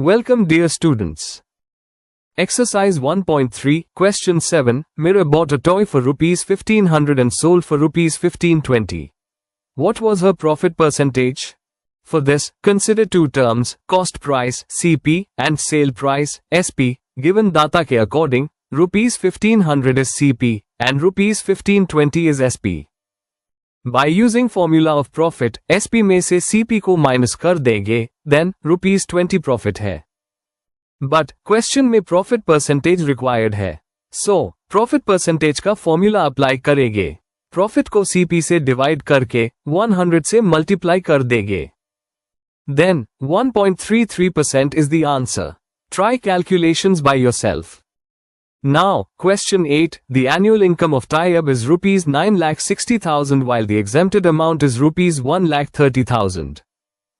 Welcome dear students. Exercise 1.3, question 7, Mira bought a toy for rupees 1500 and sold for rupees 1520. What was her profit percentage? For this, consider two terms, cost price CP and sale price SP. Given data के according, rupees 1500 is CP and rupees 1520 is SP. By using formula of profit, SP में से CP को minus कर देंगे, then rupees 20 profit है. But question में profit percentage required है. So, profit percentage का formula apply करेंगे. Profit को CP से divide करके 100 से multiply कर देंगे. Then, 1.33% is the answer. Try calculations by yourself. Now, question 8, the annual income of Tayyab is rupees 9,60,000 while the exempted amount is rupees 1,30,000.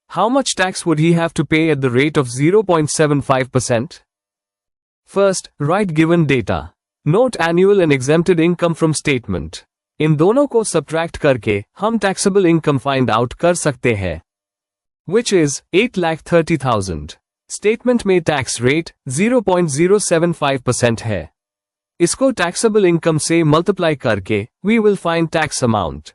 How much tax would he have to pay at the rate of 0.75%? First, write given data. Note annual and exempted income from statement. इन दोनों को subtract करके, हम taxable income find out कर सकते हैं. Which is 8,30,000. Statement में tax rate 0.075% है. इसको taxable income से multiply करके, we will find tax amount.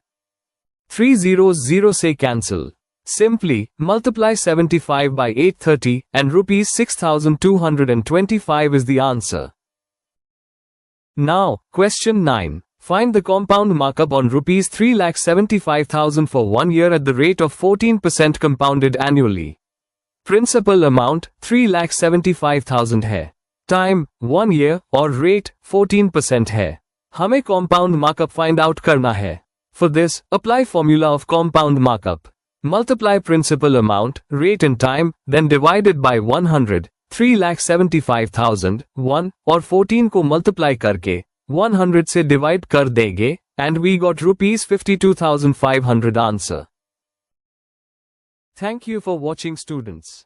300 से cancel. Simply, multiply 75 by 830 and rupees 6,225 is the answer. Now, question 9. Find the compound markup on rupees 3,75,000 for 1 year at the rate of 14% compounded annually. Principal amount 3,75,000 है. Time 1 year और rate 14% है. हमें compound markup find out करना है. For this, apply formula of compound markup. Multiply principal amount, rate and time, then divided by 100. 3,75,000, 1 और 14 को multiply करके 100 से divide कर देंगे, and we got rupees 52,500 answer. Thank you for watching students.